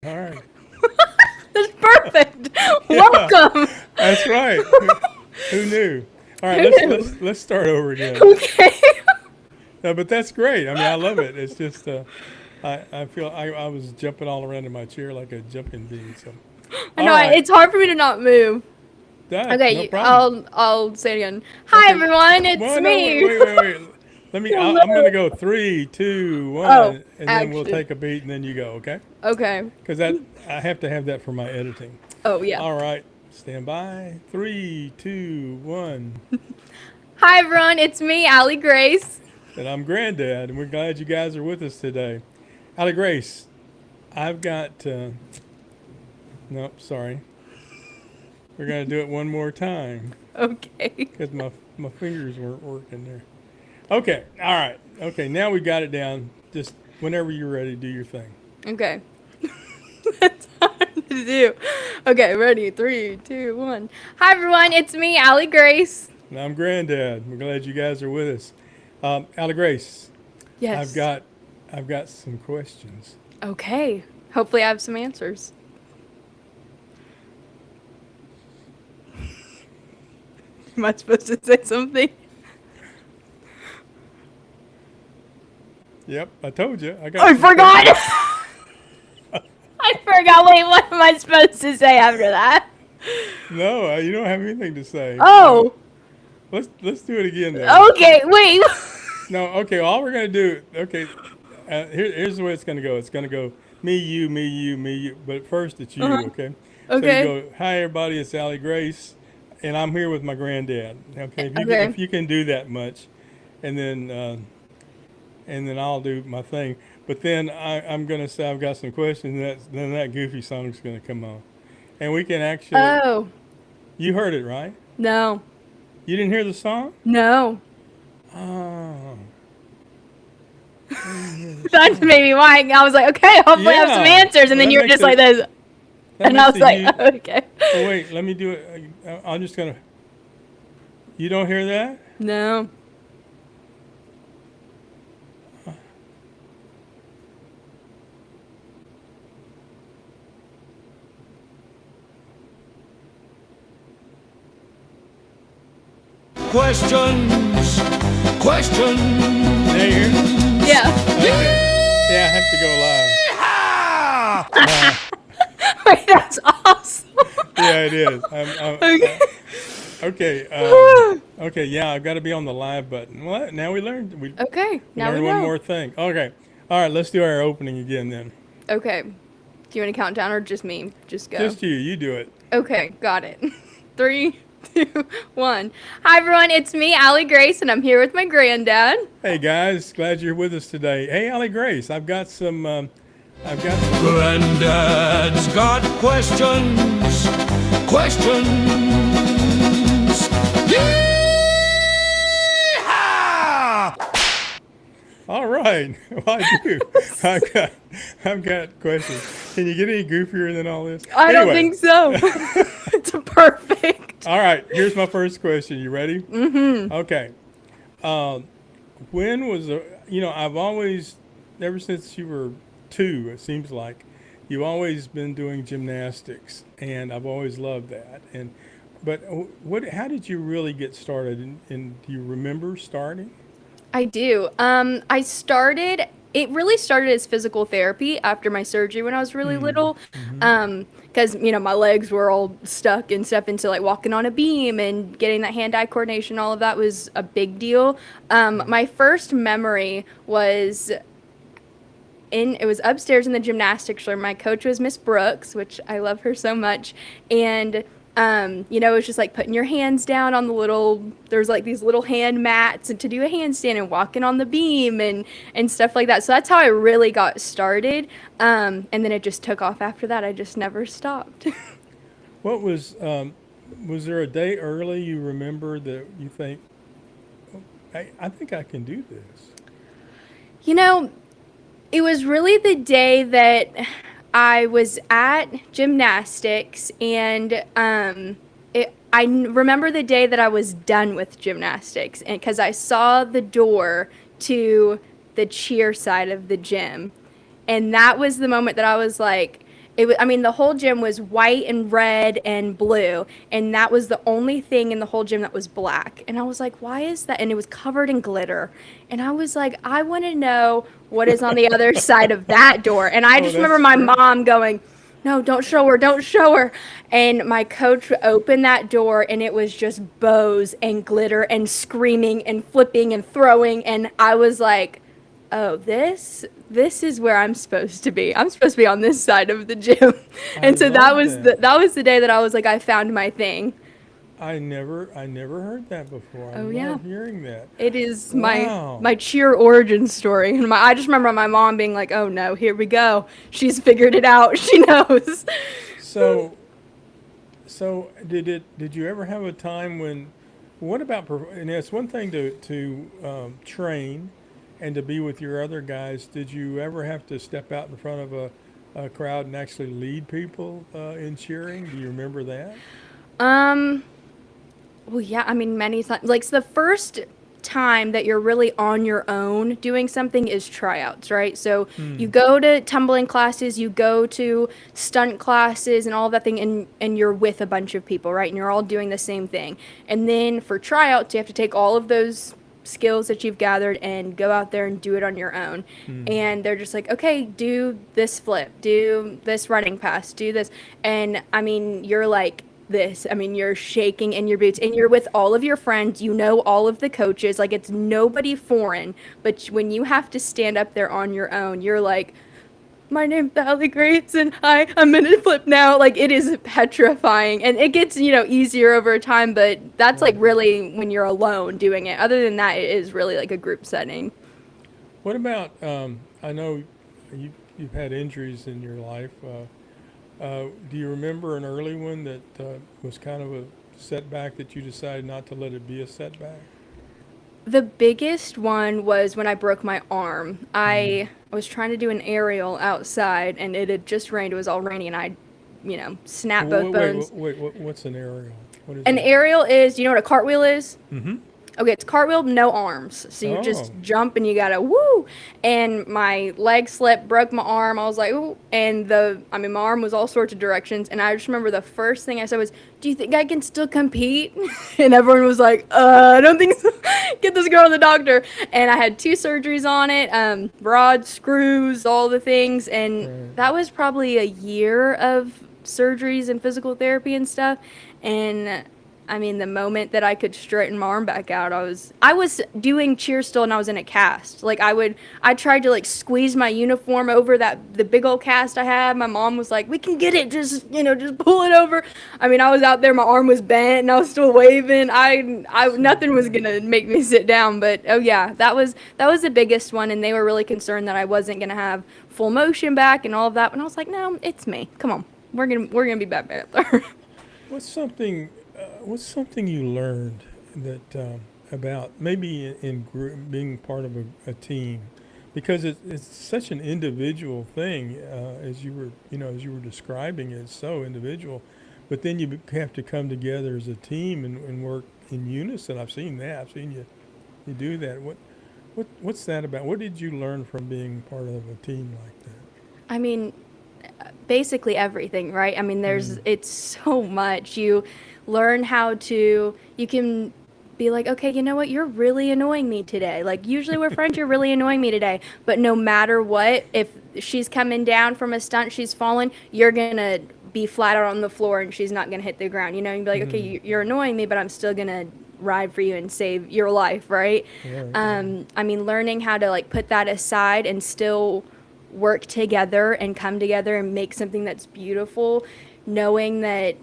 All right. That's perfect. Yeah, Welcome. that's right. Who knew? All right, Who let's knew? let's let's start over again. Okay. But that's great. I mean, I love it. It's just I feel I was jumping all around in my chair like a jumping bee. So, I all know right, it's hard for me to not move. that no Okay, problem. I'll say it again. Hi Okay. everyone, it's Well, no, me. wait. Let me. I'm Hello. gonna go three, two, Oh, one, and then we'll action. take a beat, and then you go. Okay? Okay. Because that I have to have that for my editing. Oh yeah. All right. Stand by. Three, two, one. Hi everyone, it's me, Allie Grace. And I'm Granddad, and we're glad you guys are with us today. Allie Grace, I've got. Nope, sorry. We're gonna do it one more time Okay. because my fingers weren't working there. Okay, all right. Okay, now we got it down. Just whenever you're ready, do your thing. Okay. That's hard to do. Okay, ready? Three, two, one. Hi everyone, it's me, Allie Grace. And I'm Granddad. We're glad you guys are with us. Allie Grace, I've Yes. got I've got some questions. Okay. Hopefully I have some answers. Am I supposed to say something? Yep, I told you. I got I some forgot. questions. I forgot. Wait, what am I supposed to say after that? No, you don't have anything to say. Oh, Let's do it again then. okay. Wait. No, okay. All we're gonna do. Okay, here's the way it's gonna go. It's gonna go me, you, me, you, me, you. But first, it's you. Uh-huh. Okay. So you Okay. go, hi everybody, it's Allie Grace, and I'm here with my granddad. Okay. Okay. If you can do that much, and then I'll do my thing. But then I'm gonna say I've got some questions. Then that goofy song's gonna come on, and we can actually. Oh, You heard it right. no. You didn't hear the song? No. Oh. That's maybe why I was like, okay, hopefully I have some Yeah. answers. And Well, then that you were makes just like it. this. That And I makes was it like, you. okay. Oh wait, let me do it. I'm just gonna. You don't hear that? No. Questions, questions. Now you hear it? Yeah. Okay. Yeah, I have to go live. Ah! Wait, that's awesome. Yeah, it is. Okay. Okay. Okay. Yeah, I've got to be on the live button. What? Now we learned. We Okay, now we learned one know. more thing. Okay. All right. Let's do our opening again then. Okay. Do you want to count down or just me? Just go. Just you. You do it. Okay, got it. 3, 2, 1. Hi everyone, it's me, Allie Grace, and I'm here with my granddad. Hey guys, glad you're with us today. Hey, Allie Grace, I've got some. I've got. Granddad's got questions, questions. Yee-haw! All right. Well, I do. I've got questions. Can you get any goofier than all this? I don't Anyway, think so. It's perfect. all right. Here's my first question. You ready? Mm-hmm. Okay. When was the? I've always, ever since you were 2, it seems like, you've always been doing gymnastics, and I've always loved that. But what? How did you really get started? And do you remember starting? I do. It really started as physical therapy after my surgery when I was really little. Because, my legs were all stuck and stuff into like walking on a beam and getting that hand-eye coordination, all of that was a big deal. My first memory was it was upstairs in the gymnastics room. My coach was Miss Brooks, which I love her so much. And it was just like putting your hands down on there's like these little hand mats and to do a handstand and walking on the beam and stuff like that. So that's how I really got started. And then it just took off after that. I just never stopped. What was there a day early you remember that you think, "Oh, I think I can do this"? You know, it was really the day that I was at gymnastics, and remember the day that I was done with gymnastics, and because I saw the door to the cheer side of the gym, and that was the moment that I was like, I mean, the whole gym was white and red and blue, and that was the only thing in the whole gym that was black. And I was like, why is that? And it was covered in glitter. And I was like, I want to know what is on the other side of that door. And I Oh, just remember that's my great. mom going, no, don't show her, don't show her. And my coach opened that door, and it was just bows and glitter and screaming and flipping and throwing. And I was like, oh, this is where I'm supposed to be. I'm supposed to be on this side of the gym. I And so love that. that was the day that I was like, I found my thing. I never heard that before. I Oh love yeah. hearing that. It is Wow. my cheer origin story. And I just remember my mom being like, "Oh no, here we go. She's figured it out. She knows." So, did you ever have a time when, what about, and it's one thing to train and to be with your other guys. Did you ever have to step out in front of a crowd and actually lead people in cheering? Do you remember that? Um, well, yeah, I mean, many times. Like, so the first time that you're really on your own doing something is tryouts, right? So you go to tumbling classes, you go to stunt classes and all that thing, and you're with a bunch of people, right? And you're all doing the same thing. And then for tryouts, you have to take all of those skills that you've gathered and go out there and do it on your own. And they're just like, okay, do this flip, do this running pass, do this. And I mean, you're like, this. I mean, you're shaking in your boots and you're with all of your friends. You know all of the coaches. Like, it's nobody foreign. But when you have to stand up there on your own, you're like, my name's Allie Grace and I'm in a flip now. Like, it is petrifying. And it gets, easier over time. But that's like really when you're alone doing it. Other than that, it is really like a group setting. What about, I know you've had injuries in your life. Do you remember an early one that was kind of a setback that you decided not to let it be a setback? The biggest one was when I broke my arm. I was trying to do an aerial outside and it had just rained. It was all rainy and I, snapped both bones. What's an aerial? What is An that? aerial is, you know what a cartwheel is? Mm-hmm. Okay, it's cartwheel, no arms. So you just Oh. jump and you gotta woo. And my leg slipped, broke my arm. I was like, ooh. And my arm was all sorts of directions. And I just remember the first thing I said was, do you think I can still compete? And everyone was like, I don't think so. Get this girl to the doctor. And I had 2 surgeries on it, rods, screws, all the things. And Right. that was probably a year of surgeries and physical therapy and stuff. And I mean, the moment that I could straighten my arm back out, I was doing cheer still and I was in a cast. Like I tried to like squeeze my uniform over the big old cast I had. My mom was like, we can get it. Just pull it over. I mean, I was out there, my arm was bent and I was still waving. Nothing was going to make me sit down, but oh yeah, that was the biggest one. And they were really concerned that I wasn't going to have full motion back and all of that. And I was like, no, it's me. Come on. We're going to be back there. What's something you learned that about maybe in being part of a team, because it's such an individual thing, as you were describing it, it's so individual, but then you have to come together as a team and work in unison. I've seen that. I've seen you do that. What's that about? What did you learn from being part of a team like that? I mean, basically everything, right? I mean, it's so much. You learn you can be like, okay, you know what? You're really annoying me today. Like, usually we're friends, you're really annoying me today. But no matter what, if she's coming down from a stunt, she's fallen, you're going to be flat out on the floor and she's not going to hit the ground. You'd be like, okay, you're annoying me, but I'm still going to ride for you and save your life, right? Right. I mean, learning how to like put that aside and still work together and come together and make something that's beautiful, knowing that,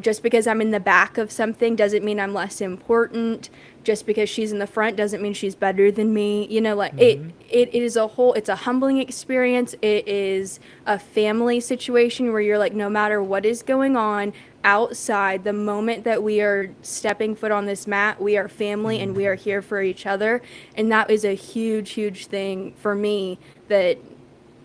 just because I'm in the back of something doesn't mean I'm less important. Just because she's in the front doesn't mean she's better than me. It is it's a humbling experience. It is a family situation where you're like, no matter what is going on outside, the moment that we are stepping foot on this mat, we are family and we are here for each other. And that is a huge, huge thing for me that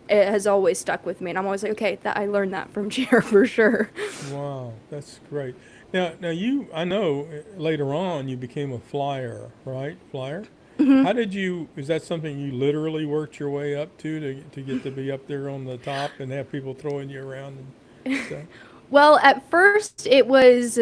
it has always stuck with me. And I'm always like, okay, I learned that from cheer for sure. Wow, that's great. Now I know later on you became a flyer, right? Flyer. How did you? Is that something you literally worked your way up to get to be up there on the top and have people throwing you around and stuff? Well, at first it was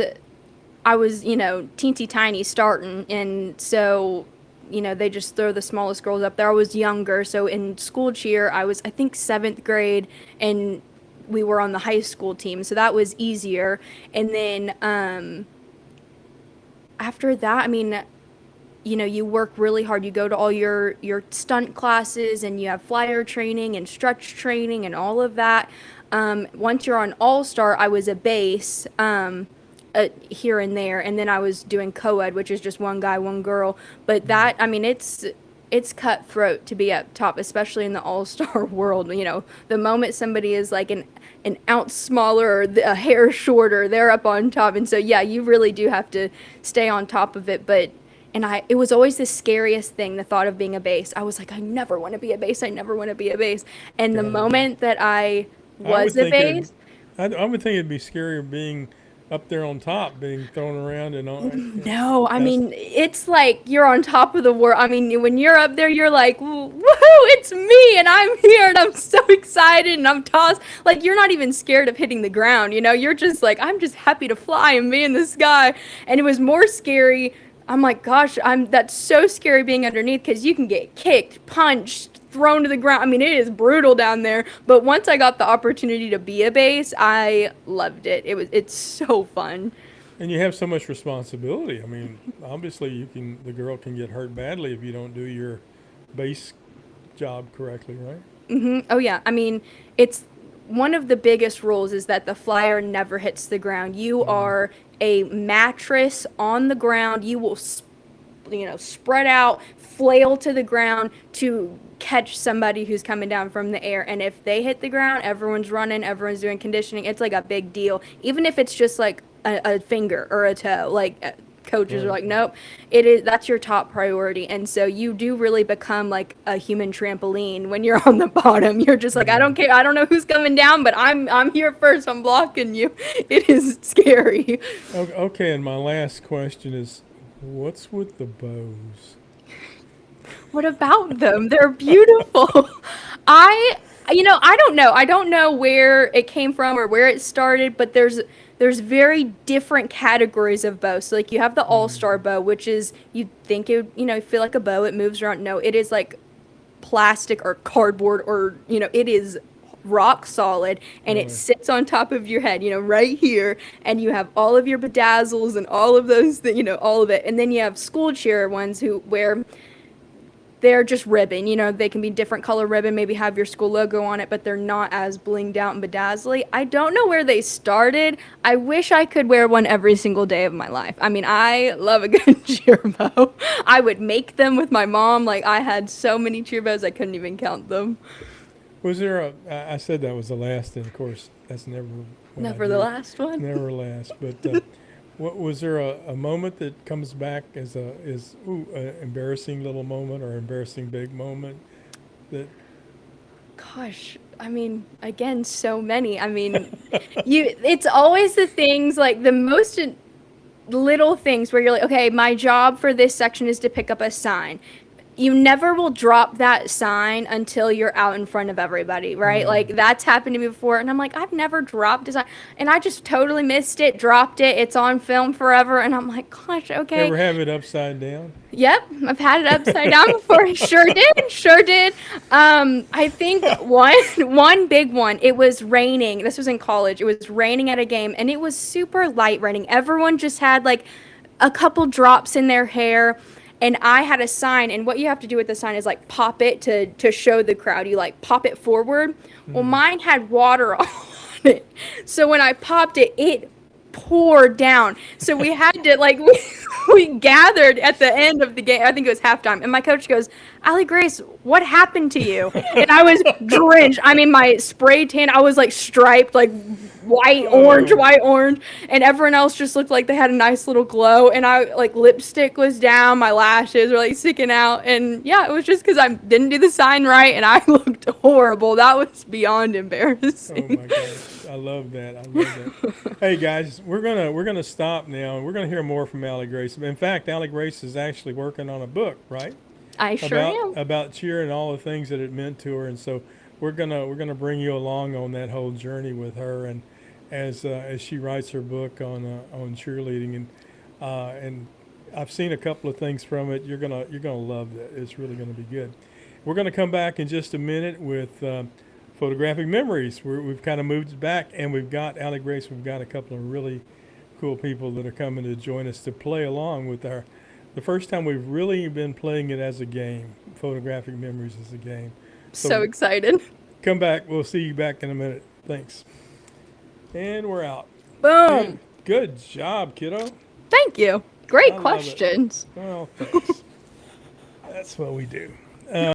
I was, teensy tiny starting, and so, they just throw the smallest girls up there. I was younger, so in school cheer, I was, I think, 7th grade, and we were on the high school team, so that was easier. And then after that, I mean, you work really hard. You go to all your stunt classes, and you have flyer training and stretch training and all of that. Once you're on All Star, I was a base. Here and there, and then I was doing co-ed, which is just one guy, one girl. But that, I mean, it's cutthroat to be up top, especially in the all-star world. The moment somebody is like an ounce smaller or a hair shorter, they're up on top. And so yeah, you really do have to stay on top of it. But it was always the scariest thing, the thought of being a base. I was like, I never want to be a base. I never want to be a base. And the moment that I was a base, I would think it'd be scarier being up there on top, being thrown around and all. No, I mean, it's like you're on top of the world. I mean, when you're up there, you're like, woohoo, it's me, and I'm here, and I'm so excited, and I'm tossed. Like, you're not even scared of hitting the ground, You're just like, I'm just happy to fly and be in the sky. And it was more scary. I'm like, gosh, that's so scary being underneath, because you can get kicked, punched, thrown to the ground. I mean, it is brutal down there. But once I got the opportunity to be a base, I loved it. It's so fun. And you have so much responsibility. I mean, obviously the girl can get hurt badly if you don't do your base job correctly, right? Oh yeah. I mean, it's one of the biggest rules is that the flyer never hits the ground. You are a mattress on the ground. You will spread out, flail to the ground to catch somebody who's coming down from the air. And if they hit the ground, everyone's running, everyone's doing conditioning. It's like a big deal. Even if it's just like a finger or a toe, like coaches are like, nope, that's your top priority. And so you do really become like a human trampoline when you're on the bottom. You're just like, I don't care. I don't know who's coming down, but I'm here first. I'm blocking you. It is scary. Okay. And my last question is, what's with the bows? What about them? They're beautiful. I don't know. I don't know where it came from or where it started, but there's very different categories of bows. So like you have the all-star bow, which is, you think it, feel like a bow, it moves around. No, it is like plastic or cardboard or, it is rock solid, and it sits on top of your head, right here, and you have all of your bedazzles and all of those, all of it. And then you have school cheer ones where they're just ribbon, they can be different color ribbon, maybe have your school logo on it, but they're not as blinged out and bedazzly. I don't know where they started. I wish I could wear one every single day of my life. I mean, I love a good cheer bow. I would make them with my mom. Like, I had so many cheer bows, I couldn't even count them. Was there I said that was the last, and of course, that's never the last one. Never last, but what was there a moment that comes back as an embarrassing little moment or embarrassing big moment that? Gosh, I mean, again, so many. I mean, it's always the things like the most little things where you're like, okay, my job for this section is to pick up a sign. You never will drop that sign until you're out in front of everybody, right? Like, that's happened to me before, and I'm like, I've never dropped a sign, and I just totally missed it, dropped it, it's on film forever, and I'm like, gosh, okay. Ever have it upside down? Yep, I've had it upside down before. Sure did. I think one big one, it was raining. This was in college. It was raining at a game, and it was super light raining. Everyone just had, like, a couple drops in their hair. And I had a sign, and what you have to do with the sign is like pop it to show the crowd. You like pop it forward. Well, mine had water on it. So when I popped it, it poured down. So we had to like, we gathered at the end of the game. I think it was halftime. And my coach goes, Allie Grace, what happened to you? And I was drenched. I mean, my spray tan, I was like striped, like white, orange. And everyone else just looked like they had a nice little glow. And I like lipstick was down. My lashes were like sticking out. And yeah, it was just because I didn't do the sign right. And I looked horrible. That was beyond embarrassing. Oh my gosh. I love that. Hey guys, we're gonna stop now, and we're gonna hear more from Allie Grace. In fact, Allie Grace is actually working on a book, right? I sure am. about cheer and all the things that it meant to her. And so we're gonna bring you along on that whole journey with her, and as she writes her book on cheerleading, and I've seen a couple of things from it. You're gonna love that. It's really gonna be good. We're gonna come back in just a minute with photographic memories. We've kind of moved back, and we've got Allie Grace. We've got a couple of really cool people that are coming to join us to play along with the first time we've really been playing it as a game. Photographic memories as a game. So excited. Come back. We'll see you back in a minute. Thanks. And we're out. Boom. Good job, kiddo. Thank you. Great I love it. questions. Well, thanks. That's what we do.